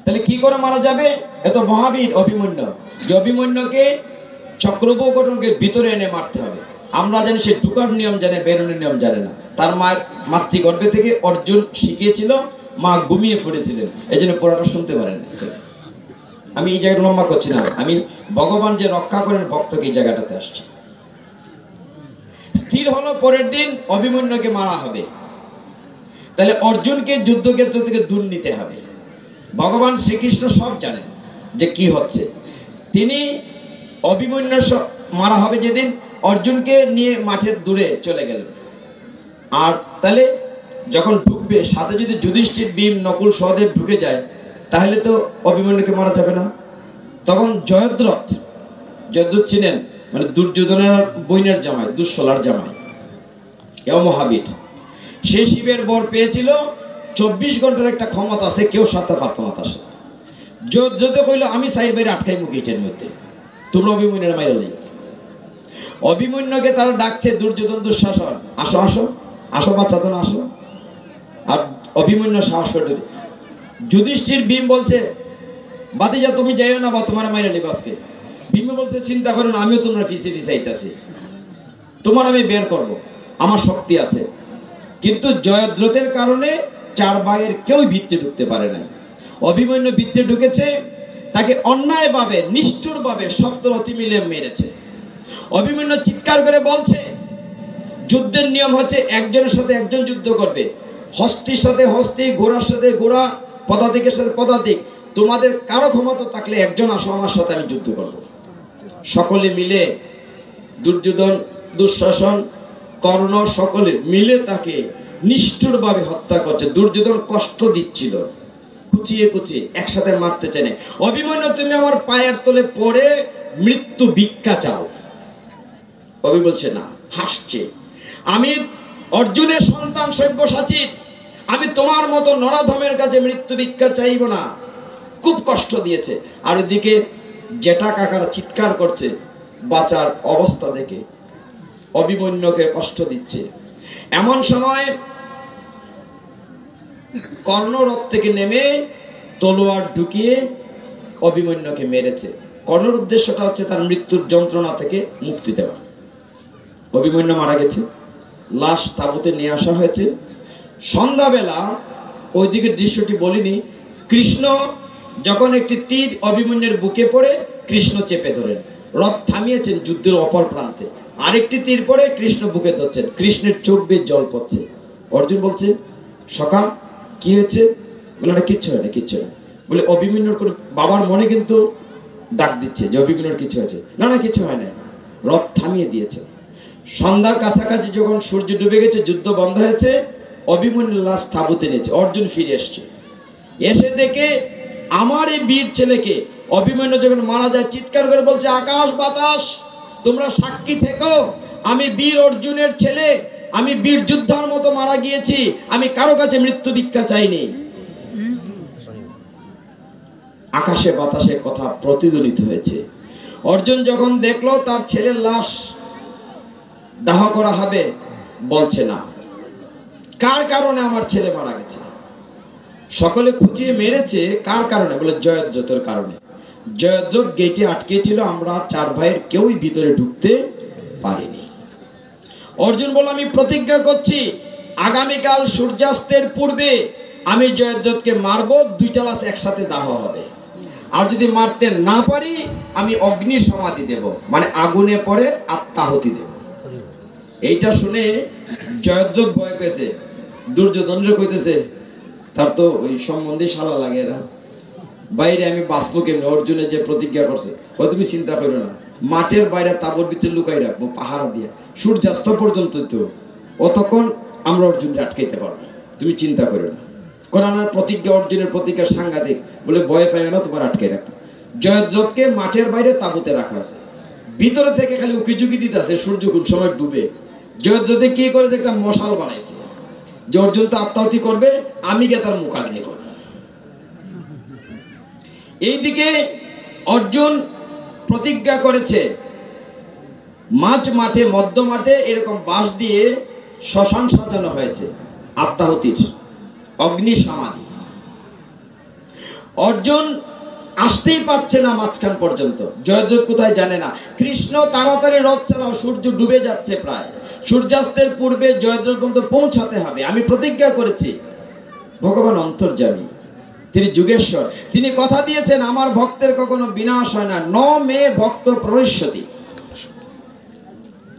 তাহলে কি করে মারা যাবে? এত মহাবীর অভিমন্যু, যে অভিমন্যুকে চক্রবর্তীকে ভিতরে এনে মারতে হবে। আমরা জানি সে ঢুকার নিয়ম জানে, বেরোনোর নিয়ম জানে না। তার মায়ের মাতৃগর্ভে থেকে অর্জুন শিখিয়েছিল, মা ঘুমিয়ে পড়েছিলেন, এই জন্য পড়াটা শুনতে পারেন। আমি এই জায়গাটা লম্বা করছি না, আমি ভগবান যে রক্ষা করেন ভক্তকে এই জায়গাটাতে আসছি। স্থির হলো পরের দিন অভিমন্যুকে মারা হবে। তাহলে অর্জুনকে যুদ্ধক্ষেত্র থেকে দূর নিতে হবে। ভগবান শ্রীকৃষ্ণ সব জানেন যে কি হচ্ছে। তিনি অভিমন্যু মারা হবে যেদিন, অর্জুনকে নিয়ে মাঠের দূরে চলে গেলেন। আর তাহলে যখন ঢুকবে, সাথে যদি যুধিষ্ঠির, ভীম, নকুল, সহদেব ঢুকে যায়, তাহলে তো অভিমন্যুকে মারা যাবে না। তখন জয়দ্রথ ছিলেন মানে দুর্যোধনের বইনের জামাই, দুঃশলার জামাই, এও মহাবীর। সে শিবের বর পেয়েছিল, 24 ঘন্টার একটা ক্ষমতা আছে, কেউ সাথে পারত না তার সাথে। যদি কইল আমি সাইড বাইরে আটকাই মুখিটের মধ্যে, তোমরা অভিমন্যুর মাইরা লই। অভিমন্যুকে তারা ডাকছে দুর্যোধন, দুঃশাসন, আসো আসো আসো বাচ্চা তো আসো। আর অভিমন্যু সাহস করে, যুধিষ্ঠির, ভীম বলছে বাতিজা তুমি যাইও না, বা তোমার মাইরা লিব আজকে। ভীম বলছে চিন্তা করো না, আমিও তোমরা ফিসে ফিসাইতেছি, তোমার আমি বের করব, আমার শক্তি আছে। কিন্তু জয়দ্রথের কারণে 4 ভাইয়ের কেউ ভিতরে ঢুকতে পারে নাই। অভিমন্যু ভিতরে ঢুকেছে, তাকে অন্যায়ভাবে, নিষ্ঠুরভাবে সপ্তরথী মিলে মেরেছে। অভিমন্যু চিৎকার করে বলছে, যুদ্ধের নিয়ম হচ্ছে একজনের সাথে একজন যুদ্ধ করবে, হস্তির সাথে হস্তি, ঘোড়ার সাথে ঘোড়া, পদাতিকের সাথে পদাতিক। তোমাদের কারো ক্ষমতা থাকলে একজন আসো আমার সাথে, আমি যুদ্ধ করব। সকলে মিলে দুর্যোধন, দুঃশাসন, কর্ণ সকলে মিলে তাকে নিষ্ঠুরভাবে হত্যা করছে। দুর্যোধন কষ্ট দিচ্ছিল, কুচিয়ে কুচিয়ে, একসাথে মারতে চায় না। অভিমন্যু তুমি আমার পায়ের তলে পড়ে মৃত্যু ভিক্ষা চাও। অভি বলছে না, হাসছে, আমি অর্জুনের সন্তান সব্যসাচী, আমি তোমার মতো নরাধমের কাছে মৃত্যু ভিক্ষা চাইব না। খুব কষ্ট দিয়েছে। আর ওইদিকে জেঠা কাকারা চিৎকার করছে বাঁচার অবস্থা দেখে, অভিমন্যুকে কষ্ট দিচ্ছে। এমন সময় কর্ণ রথ থেকে নেমে তলোয়ার ঢুকিয়ে অভিমন্যুকে মেরেছে। কর্ণর উদ্দেশ্যটা হচ্ছে তার মৃত্যুর যন্ত্রণা থেকে মুক্তি দেওয়া। অভিমন্যু মারা গেছে, লাশ তাঁবুতে নিয়ে আসা হয়েছে। সন্ধ্যাবেলা ওইদিকে দৃশ্যটি বলিনি, কৃষ্ণ যখন একটি তীর অভিমন্যুর বুকে পড়ে কৃষ্ণ চেপে ধরেন, রথ থামিয়েছেন যুদ্ধের অপর প্রান্তে। আরেকটি তীর পড়ে কৃষ্ণ বুকে ধরছেন, কৃষ্ণের চোখ বেয়ে জল পড়ছে। অর্জুন বলছে, সখা কি হয়েছে? বলে না কিচ্ছু হয় না, কিচ্ছু হয় না। বলে অভিমন্যুর করে বাবার মনে কিন্তু ডাক দিচ্ছে যে অভিমন্যুর কিছু হয়েছে। না না কিছু হয় না, রথ থামিয়ে দিয়েছে। সন্ধ্যার কাছাকাছি যখন সূর্য ডুবে গেছে, যুদ্ধ বন্ধ হয়েছে, অভিমন্যুর লাশ তাঁবুতে নিয়েছে। অর্জুন ফিরে এসছে, এসে দেখে আমার এই বীর ছেলেকে। অভিমন্যু যখন মারা যায় চিৎকার করে বলছে, আকাশ বাতাস তোমরা সাক্ষী থেকো, আমি বীর অর্জুনের ছেলে, আমি বীর যোদ্ধার মতো মারা গিয়েছি, আমি কারো কাছে মৃত্যু ভিক্ষা চাইনি। আকাশে বাতাসে কথা প্রতিধ্বনিত হয়েছে। অর্জুন যখন দেখলো তার ছেলের লাশ দাহ করা হবে, বলছে না, কার কারণে আমার ছেলে মারা গেছে? সকলে খুঁচিয়ে মেরেছে, কার কারণে? বলে জয়দ্রথের কারণে। জয়দ্রথ গেটে আটকে ছিল, আমরা 4 ভাইয়ের কেউই ভিতরে ঢুকতে পারিনি। অর্জুন বলল, আমি প্রতিজ্ঞা করছি আগামীকাল সূর্যাস্তের পূর্বে আমি জয়দ্রথকে মারবো, 2টা লাশ একসাথে দাহ হবে। আর যদি মারতে না পারি আমি অগ্নি সমাধি দেব, মানে আগুনে পড়ে আত্মাহুতি দেব। এইটা শুনে জয়দ্রথ ভয় পেয়েছে, দুর্যোধনরে কইতেছে তার তো ওই সম্বন্ধে শালা লাগে এরা। বাইরে আমি বাঁচবো কেমনি, অর্জুনের যে প্রতিজ্ঞা করছে, ও তুমি চিন্তা করো না, মাঠের বাইরে তাবর ভিতরে লুকাই রাখবো পাহারা দিয়ে, সূর্যাস্ত পর্যন্ত তো অতক্ষণ আমরা অর্জুনকে আটকাইতে পারবো, তুমি চিন্তা করো না। কোরআনের প্রতিজ্ঞা, অর্জুনের প্রতিজ্ঞা সাংঘাতিক, বলে ভয় পাই না, তোমার আটকে রাখো। জয়দ্রথকে মাঠের বাইরে তাঁবুতে রাখা আছে, ভিতরে থেকে খালি উকিঝুঁকি দিতে আছে সূর্য কোন সময় ডুবে। জয়দ্রথে কি করেছে, একটা মশাল বানাইছে যে অর্জুন তো আত্মাহুতি করবে, আমি গিয়ে তার মুখাগ্নি করব। এইদিকে অর্জুন প্রতিজ্ঞা করেছে, মাঝ মাঠে মধ্য মাঠে এরকম বাঁশ দিয়ে শ্মশান সাজানো হয়েছে আত্মাহুতির, অগ্নি সমাধি। অর্জুন আসতেই পাচ্ছে না মাঝখান পর্যন্ত, জয়দ্রথ কোথায় জানে না। কৃষ্ণ তাড়াতাড়ি রথ চালাও, সূর্য ডুবে যাচ্ছে প্রায়, সূর্যাস্তের পূর্বে জয়দ্রথ পর্যন্ত পৌঁছাতে হবে, আমি প্রতিজ্ঞা করেছি। ভগবান অন্তর্যামী, তিনি যুগেশ্বর, তিনি কথা দিয়েছেন আমার ভক্তের কখনো বিনাশ হয় না, ন মে ভক্ত প্রণশ্যতি।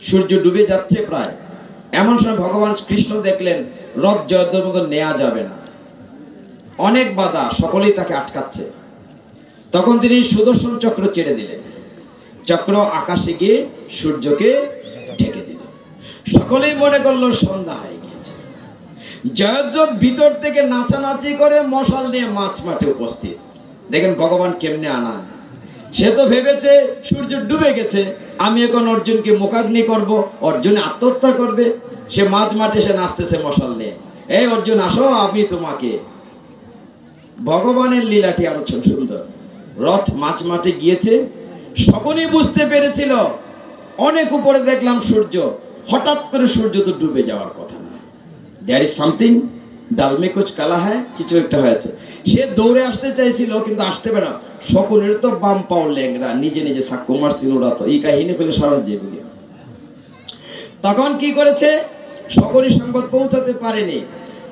সূর্য ডুবে যাচ্ছে প্রায়, এমন সময় ভগবান কৃষ্ণ দেখলেন রথ জয়দ্রথ মতো নেওয়া যাবে না, অনেক বাধা, সকলেই তাকে আটকাচ্ছে। তখন তিনি সুদর্শন চক্র ছেড়ে দিলেন, চক্র আকাশে গিয়ে সূর্যকে ঢেকে দিল। সকলেই মনে করলো সন্ধ্যা হয়ে গিয়েছে। জয়দ্রথ ভিতর থেকে নাচানাচি করে মশাল নিয়ে মাছ মাঠে উপস্থিত। দেখেন ভগবান কেমনে আনান, সে তো ভেবেছে সূর্য ডুবে গেছে, আমি এখন অর্জুনকে মুখাগ্নি করব, অর্জুন আত্মহত্যা করবে। সে মাঝ মাঠে সে নাচতেছে মশাল নিয়ে, এই অর্জুন আসো, আমি তোমাকে। ভগবানের লীলাটি আরো সুন্দর। রথ মাঝ মাঠে গিয়েছে, সকলেই বুঝতে পেরেছিল অনেক উপরে দেখলাম সূর্য, হঠাৎ করে সূর্য তো ডুবে যাওয়ার কথা না, দেয়ার ইজ সামথিং, ডালমে কুচ কালা হ্যায়, কিছু একটা হয়েছে। সে দৌড়ে আসতে চাইছিল কিন্তু আসতে পারে না, সকলের তো বাম পাও ল্যাংরা, নিজে নিজে সাক্ষ্য মারছিল ওরা, তো এই কাহিনী পেলে সারা জীবনে। তখন কি করেছে, সকলেই সংবাদ পৌঁছাতে পারেনি,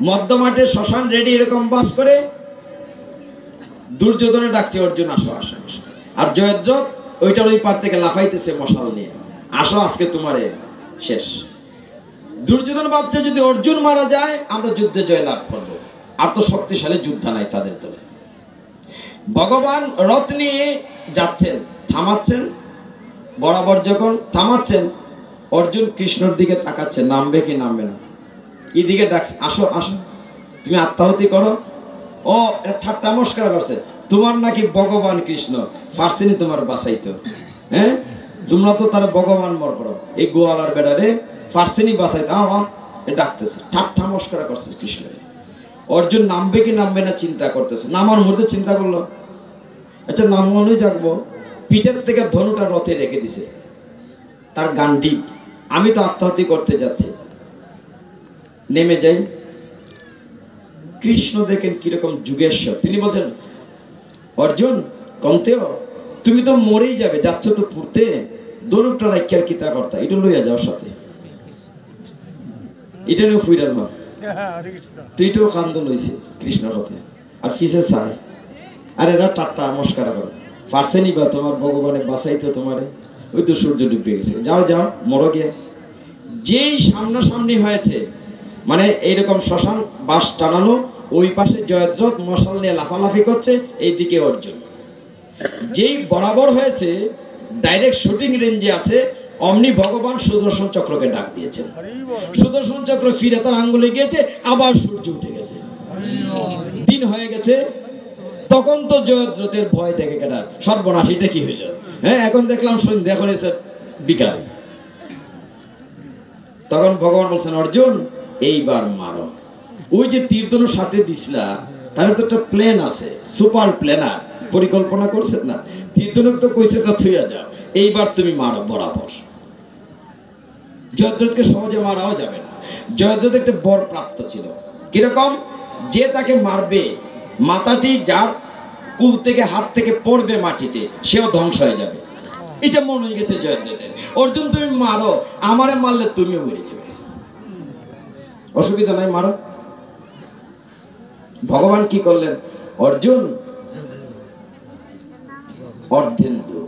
মধ্য মাঠে শ্মশান রেডি এরকম বাস করে দুর্যোধনে ডাকছে, অর্জুন আসো আসো আসো। আর জয়দ্রথ ওইটার ওই পার থেকে লাফাইতেছে মশাল নিয়ে, আসো আজকে তোমারে শেষ। দুর্যোধন ভাবছে যদি অর্জুন মারা যায় আমরা যুদ্ধে জয় লাভ করবো, আর তো শক্তিশালী যোদ্ধা নাই তাদের তলে। ভগবান রথ নিয়ে যাচ্ছেন, থামাচ্ছেন, বরাবর যখন থামাচ্ছেন অর্জুন কৃষ্ণর দিকে তাকাচ্ছে, নামবে কি নামবে না, এদিকে ডাকছে, আসো আসো তুমি আত্মাহুতি করো। ও ঠাট্টা মস্করা করছে, তোমার নাকি ভগবান কৃষ্ণ ফার্সিনি তোমার বাঁচাইতো, হ্যাঁ তোমরা তো তারা ভগবান মর করো, এই গোয়ালার বেড়ারে ফার্সিনি বাঁচাইতো, ডাকতেছে, ঠাট্টা মস্করা করছে কৃষ্ণ। অর্জুন নামবে কি নামবে না চিন্তা করতেছে, নামার মধ্যে চিন্তা করলো, আচ্ছা নামলেই যাকবো। পিঠের থেকে ধনুটা রথে রেখে দিছে, তার গান্ডীব, আমি তো আত্মাহুতি করতে যাচ্ছি, নেমে যাই। কৃষ্ণ দেখেন কিরকম যুগেশ্বর, তিনি বলছেন অর্জুন কমতেও তুমি তো মরেই যাবে, যাচ্ছ তো পুড়তে, ধনুকটা রাখিয়ার কিতা কর্তা, এটা লইয়া যাও সাথে, এটা নিয়ে ফুইরার মা তুইটাও কান্দ লইছে কৃষ্ণ কথা। আর পিছে চায়, আর এরা টাট্টা মস্কারা করে, পারছেনি বা তোমার ভগবানের বাঁচাইতে তোমারে, ওই তো সূর্য ডুবে গেছে, যাও যাও মরো গিয়ে। যেই সামনাসামনি হয়েছে, মানে এইরকম শ্মশান বাস টানানো, ওই পাশে জয়দ্রথ মশাল নিয়ে লাফালাফি করছে, এইদিকে অর্জুন। যেই বরাবর হয়েছে, ডাইরেক্ট শুটিং রেঞ্জে আছে, অমনি ভগবান সুদর্শন চক্রকে ডাক দিয়েছেন, সুদর্শন চক্র ফিরে তার আঙ্গুলে গিয়েছে, আবার সূর্য উঠে গেছে, দিন হয়ে গেছে। তখন তো জয়দ্রথের ভয় দেখে কেটা, সর্বনাশ এটা কি হইল, হ্যাঁ এখন দেখলাম সন্ধ্যা, এখন এসে বিকাল। তখন ভগবান বলছেন অর্জুন এইবার মারো, ওই যে তীর্ধনুর সাথে দিছিলা তার তো একটা প্ল্যান আছে, সুপার প্ল্যানার পরিকল্পনা করছেন না, তীর্ধনুক তো কইছে না থুইয়া যাও, এইবার তুমি মারো বরাবর। জয়দ্রথকে সহজে মারাও যাবে না, জয়দ্রথ একটা বর প্রাপ্ত ছিল, কিরকম, যে তাকে মারবে মাথাটি যার কুল থেকে হাত থেকে পড়বে মাটিতে, সেও ধ্বংস হয়ে যাবে, এটা মনে হয়ে গেছে জয়দ্রথের। অর্জুন তুমি মারো, আমারে মারলে তুমিও মরে যাবে, অসুবিধা নাই মারো। ভগবান কি করলেন, অর্জুন অর্ধেন্দু,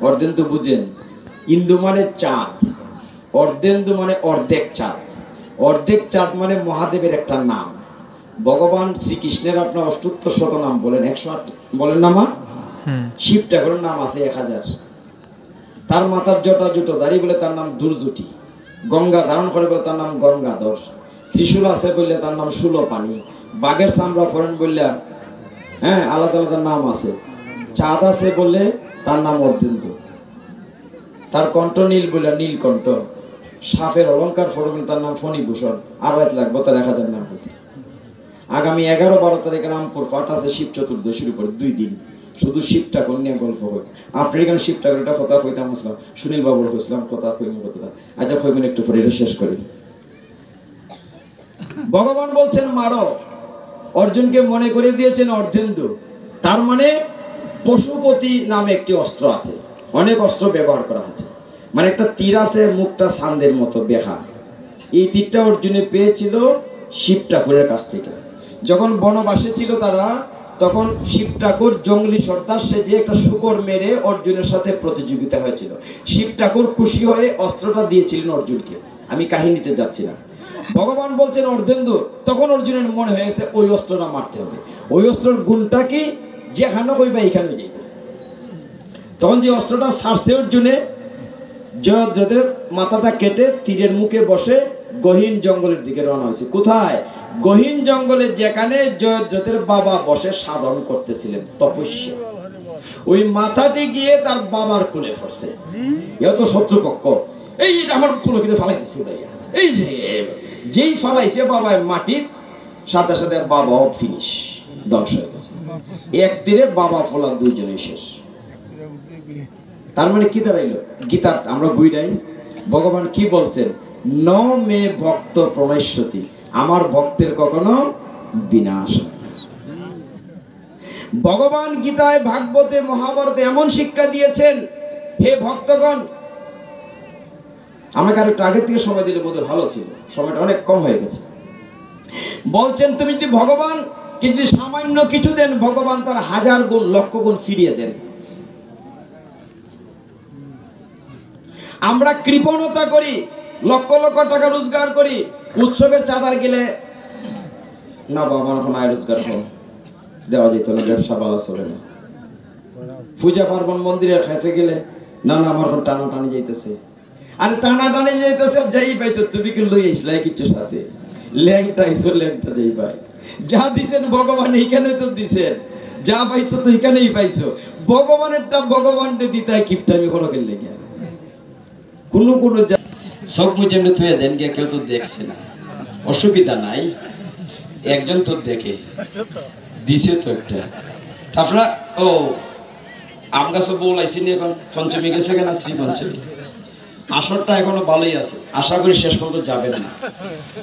অর্ধেন্দু বুঝেন, ইন্দু মানে চাঁদ, অর্ধেন্দু মানে অর্ধেক চাঁদ, অর্ধেক চাঁদ মানে মহাদেবের একটা নাম। ভগবান শ্রীকৃষ্ণের আপনার ৭৮শত নাম বলেন, ১০৮ বলেন না মা? শিব ঠাকুরের নাম আছে ১০০০। তার মাথার জটা জুটো দাঁড়িয়ে বলে তার নাম দুর্জুটি। গঙ্গা ধারণ করে বলে তার নাম গঙ্গাধর। ত্রিশূল আছে বললে তার নাম শূলপাণি। বাঘের চামড়া পরেন বললে হ্যাঁ আলাদা আলাদা নাম আছে। চাঁদ আছে বললে তার নাম অর্ধেন্দু। তার কণ্ঠ নীল বললে নীলকণ্ঠ। সাপের অলঙ্কার ফোড়ন তার নাম ফণিভূষণ। আর রাত লাগবে তার ১০০০ নাম হতে। আগামী ১১-১২ তারিখে রামপুর পাঠ আছে শিব চতুর্দশীর উপরে ২ দিন। শুধু শিব ঠাকুর নিয়ে গল্প হয়। আপনার এখানে শিব ঠাকুরটা কথা কইতাম আসলাম, সুনীল বাবুর কইছিলাম কথা কইম কথাটা। আচ্ছা কইবেন একটু পরে এটা শেষ করি। ভগবান বলছেন মারো। অর্জুনকে মনে করে দিয়েছেন অর্ধেন্দু। তার মানে পশুপতি নামে একটি অস্ত্র আছে। অনেক অস্ত্র ব্যবহার করা আছে। মানে একটা তীর আছে, মুখটা চাঁদের মতো বেখা। এই তীরটা অর্জুনে পেয়েছিল শিব ঠাকুরের কাছ থেকে। যখন বনবাসে ছিল তারা, তখন শিব ঠাকুর জঙ্গলি সর্দার সেজে একটা শূকর মেরে অর্জুনের সাথে প্রতিযোগিতা হয়েছিল। শিব ঠাকুর খুশি হয়ে অস্ত্রটা দিয়েছিলেন অর্জুনকে। আমি কাহিনীতে যাচ্ছি না। ভগবান বলছেন অর্ধেন্দু। তখন অর্জুনের মনে হয়েছে ওই অস্ত্রটা মারতে হবে। ওই অস্ত্রের গুণটা কি? যেখানে কইবা এখানে যাইবে। তখন যে অস্ত্রটা ছাড়ছে অর্জুনে, জয়দ্রথের মাথাটা কেটে তীরের মুখে বসে গহীন জঙ্গলের দিকে রওনা হয়েছে। কোথায়? গহীন জঙ্গলে, যেখানে জয়দ্রথের বাবা বসে সাধন করতেছিলেন, তপস্যা। ওই মাথাটি গিয়ে তার বাবার কোলে পড়ছে। এত শত্রুপক্ষ, এই আমার কোলে কিন্তু ফালাইতেছে ভাইয়া। এই যেই ফালাইছে বাবা মাটির সাথে সাথে বাবাও ফিনিশ, ধ্বংস হয়ে গেছে। এক তীরে বাবা ফলা দুইজনেই শেষ। তার মানে কি দাঁড়াইলো? গীতা আমরা বুঝাই ভগবান কি বলছেন? ন মে ভক্ত প্রণশ্যতি, আমার ভক্তের কখনো বিনাশ। ভগবান গীতায়, ভাগবতে, মহাভারতে এমন শিক্ষা দিয়েছেন, হে ভক্তগণ। আমাকে আর একটু আগের থেকে সময় দিলে বোধহয় ভালো ছিল, সময়টা অনেক কম হয়ে গেছে। বলছেন তুমি যদি ভগবান কিন্তু সামান্য কিছু দেন, ভগবান তার 1000 গুণ 1,00,000 গুণ ফিরিয়ে দেন। আমরা কৃপণতা করি, লক্ষ লক্ষ টাকা রোজগার করি, উৎসবের চাঁদার গেলে না বাবা এখন আয় রোজগার দেওয়া যেত না, ব্যবসা ভালো চলে না। পূজা পার্বণ মন্দিরের কাছে গেলে না না আমার এখন টানা টানি যাইতেছে। আরে টানা টানি যাইতেছে, যাই পাইছো তুমি কি লই আইসলাই কিছু সাথে? ল্যাংটা আইসো, ল্যাংটা যাই ভাই। যা দিছেন ভগবান এইখানে তো দিছেন, যা পাইছো তো এইখানেই পাইছো। ভগবানেরটা ভগবানকে দিতে গিফট আমি কোনো খেললে গিয়া কোনো কোনো সব মুঝে এমনি থুয়ে দেন গিয়া, কেউ তো দেখছে না, অসুবিধা নাই। একজন তো দেখে দিছে তো একটা। তারপরে ও আম গাছও বউ লাইছিনি, এখন পঞ্চমী গেছে কেনা, শ্রী পঞ্চমী। আসরটা এখনো ভালোই আছে, আশা করি শেষ পর্যন্ত যাবেন না।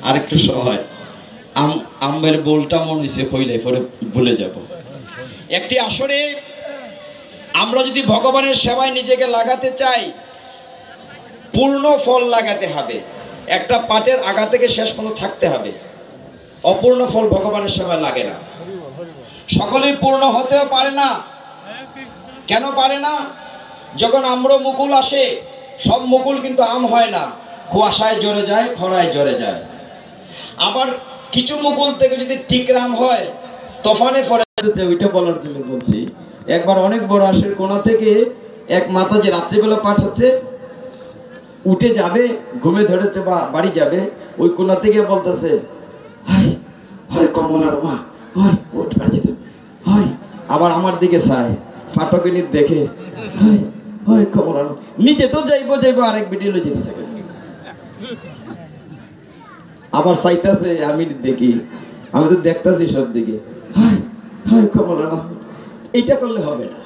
আরেকটু সময় আমের বোলটা মনে হয়েছে কইলে পরে ভুলে যাব। একটি আসরে আমরা যদি ভগবানের সেবায় নিজেকে লাগাতে চাই, পূর্ণ ফল লাগাতে হবে। একটা পাটের আগা থেকে শেষ পর্যন্ত থাকতে হবে। অপূর্ণ ফল ভগবানের সেবায় লাগে না। সকলেই পূর্ণ হতেও পারে না। কেন পারে না? যখন আম্র মুকুল আসে, সব মুকুল কিন্তু আম হয় না, কুয়াশায় জ্বরে যায়, খরায় জ্বরে যায়। আবার কিছু মুকুল থেকে যদি টিকরাম হয়, তফানে পড়ে। ওইটা বলার জন্য বলছি। একবার অনেক বড় আশের কোণা থেকে এক মাতা যে রাত্রিবেলা পাঠাচ্ছে, উঠে যাবে, ঘুমে ধরেছে বা বাড়ি যাবে, ওই কোণা থেকে বলতেছে হাই হাই কমলার মা, হাই ওঠ বাড়ি যেতে হাই। আবার আমার দিকে চায়, ফাটকিনি দেখে হাই হাই কমলার মা। নিজে তো যাইবো আরেক ভিডিও লই যেতেছে, আবার চাইতেছে আমি দেখি, আমি তো দেখতেছি সব দিকে হাই হাই কমলার মা। এইটা করলে হবে না,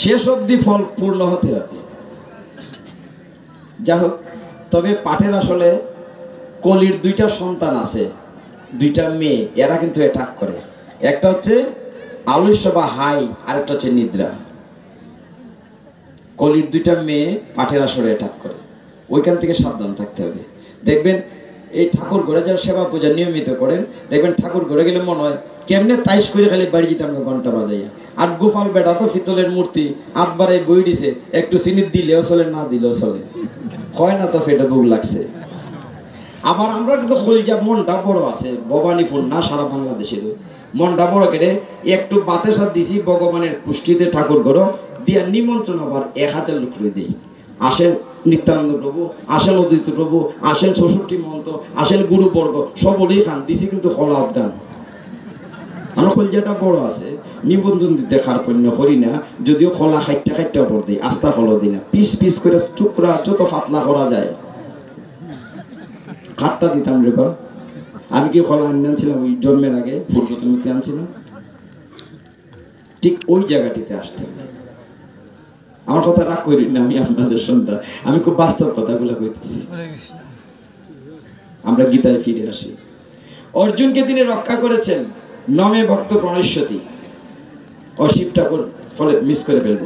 শেষ অবধি ফল পূর্ণ হতে হবে। যা হোক, তবে পাঠের আসলে কলির 2টা সন্তান আছে, 2টা মেয়ে। এরা কিন্তু অ্যাটাক করে। একটা হচ্ছে আলস্য বা হাই, আরেকটা হচ্ছে নিদ্রা। কলির 2টা মেয়ে পাঠের আসরে অ্যাটাক করে, ওইখান থেকে সাবধান থাকতে হবে। দেখবেন এই ঠাকুর ঘরে যারা সেবা পূজা নিয়মিত করেন, দেখবেন ঠাকুর ঘরে গেলে মনে হয় কেমনে তাইশ করে খালি বাড়ি যেতে আমরা ঘন্টা বাজাইয়া। আর গোপাল বেটা তো পিতলের মূর্তি, আটবারে বই দিছে, একটু চিনি দিলেও চলে, না দিলেও চলে, হয় না তো ফেটে বুক লাগছে। আবার আমরা কিন্তু খলিজা মনটা বড় আছে, ভবানীপুর না সারা বাংলাদেশের মনটা বড় কেটে একটু বাতে সাথ দিছি ভগবানের কুষ্টিতে ঠাকুর ঘর দিয়া নিমন্ত্রণ আবার 1000 লোক দিই। আসেন নিত্যানন্দ প্রভু, আসেন অদ্বৈত প্রভু, আসেন 66 মহন্ত, আসেন গুরুবর্গ, সকলেই খান দিছি কিন্তু খোলা অবদান। আমার খলিজাটা বড় আছে, নিবন্ধন দিতে কার্পণ্য করি না, যদিও খোলা খাইটা ওপর দিই, আস্থা ফলো দিই না, পিস পিস করে টুকরা যত পাতলা করা যায় খাটটা দিতাম রে বা। আমি কি খোলা আনছিলাম ওই জন্মের আগে পূর্বতনতে আনছিলাম, ঠিক ওই জায়গাটিতে আসতে। আমার কথা রাগ করি না, আমি আপনাদের সন্তান, আমি খুব বাস্তব কথাগুলো কইতেছি। আমরা গীতায় ফিরে আসি। অর্জুনকে তিনি রক্ষা করেছেন নমে ভক্ত প্রণশ্বতী। অশিব ঠাকুর ফলে মিস করে ফেলবো।